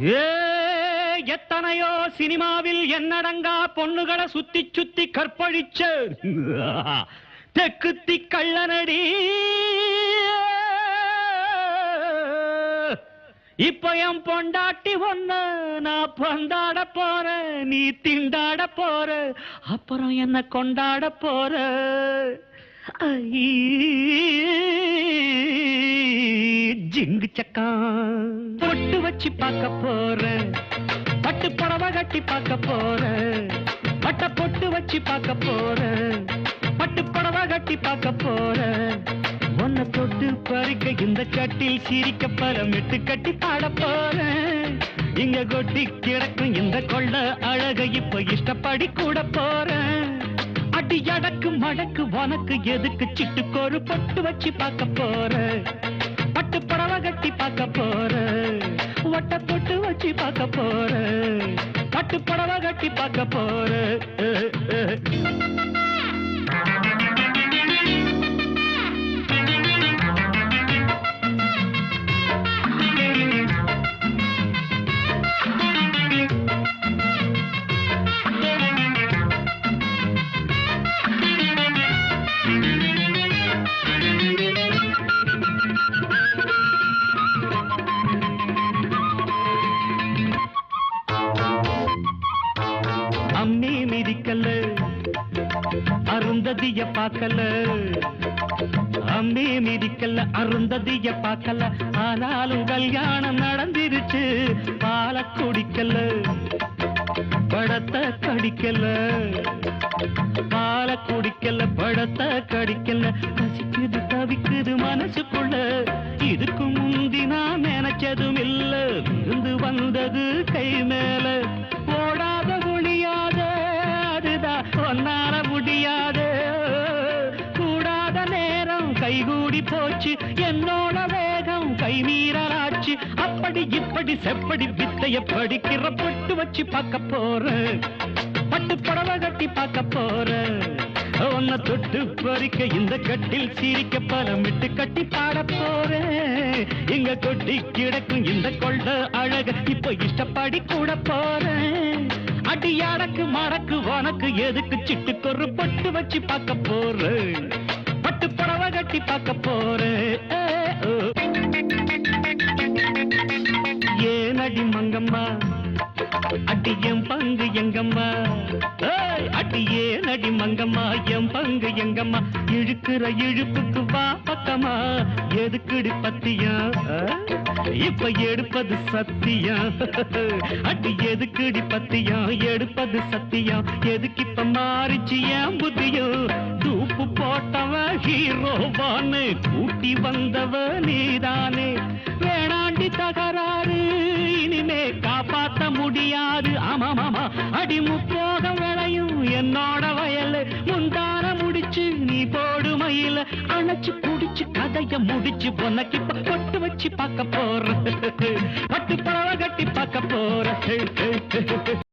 ஏ எத்தனையோ சினிமாவில் என்னடங்கா பொண்ணுகளை சுத்தி சுத்தி கற்பழிச்ச தெக்குத்தி கள்ளனடி. இப்ப என் பொண்டாட்டி ஒண்ணு நான் பந்தாட போற, நீ திண்டாட போற, அப்புறம் என்ன கொண்டாட போற. ஜிங்கு சக்கா பொட்டு வச்சு பார்க்க போற, பட்டு புடவை கட்டி பார்க்க போற, பட்ட பொட்டு வச்சு பார்க்க போற, பட்டு புடவை கட்டி பார்க்க போற. உன்னை தொட்டு பறிக்க இந்த கட்டில் சிரிக்க பலமிட்டு கட்டி பாட போற. இங்க கொட்டி கிடக்கும் இந்த கொள்ள அழக இப்ப இஷ்டப்படி கூட போற. அடி அடக்கு மடக்கு உனக்கு எதுக்கு சிட்டுக்கோரு பொட்டு வச்சு பார்க்க போற, பட்டு புடவை கட்டி பார்க்க போற, ஒட்ட பொட்டு வச்சு பார்க்க போற, பட்டு புடவை கட்டி பார்க்க போற. அம்மி மிதிக்கல அருந்ததிய பார்க்கல, அம்மி மிதிக்கல அருந்ததிய பார்க்கல, ஆனாலும் கல்யாணம் நடந்திருச்சு. பால குடிக்கல படத்தை கடிக்கல, பால குடிக்கல படத்தை கடிக்கல. பசிக்குது தவிக்குது மனசுக்குள்ள, இதுக்கு முந்தி நான் நினைச்சதும் இல்ல. விருந்து வந்தது கை மேல, ஓடாத ஒளியாத அதுதான் ஒன்னால முடியாத. கூடாத நேரம் கைகூடி போச்சு, என்னோட வேகம் கை மீறலாச்சு. அப்படி இப்படி செப்படி வித்தைய படிக்கிற பொட்டு வச்சு பார்க்க போற, பட்டு புடவை கட்டி பார்க்க போற. உன்னை தொட்டு பறிக்க இந்த கட்டில் சிரிக்க பலமிட்டு கட்டி பாட போறேன். இங்க கொட்டி கிடக்கும் இந்த கொள்ள அழக இப்ப இஷ்டப்படி கூட போறேன். அடி அடக்கு மடக்கு உனக்கு எதுக்கு சிட்டுக்கொரு பொட்டு வச்சு பார்க்க போறேன், பட்டு புடவை கட்டி பார்க்க போறேன். ஏனடி மங்கம்மா அடி என் பங்கு எங்கம்மா, அடியே நடி மங்கம்மா என் பங்கு எங்கம்மா. இழுக்கிற இழுப்புக்கு வா பக்கமா, எதுக்குடி பத்தியா இப்ப எடுப்பது சத்தியா. அடி எதுக்குடி பத்தியா எடுப்பது சத்தியா. எதுக்கு இப்ப மாறிச்சு என் புத்தியோ. தூப்பு போட்டவ ஹீரோவானு கூட்டி வந்தவ நீதானே. வேணாண்டி தகராறு இனிமே காப்பாத்த முடியாது. ஆமாமாமா அடி முப்போகம் விளையும் என்னோட வயல். முந்தான முடிச்சு நீ போடு மயில, அணைச்சு குடிச்சு கதைய முடிச்சு உனக்கு இப்ப பொட்டு வச்சு பார்க்க போற, பட்டு புடவை கட்டி பார்க்க போற.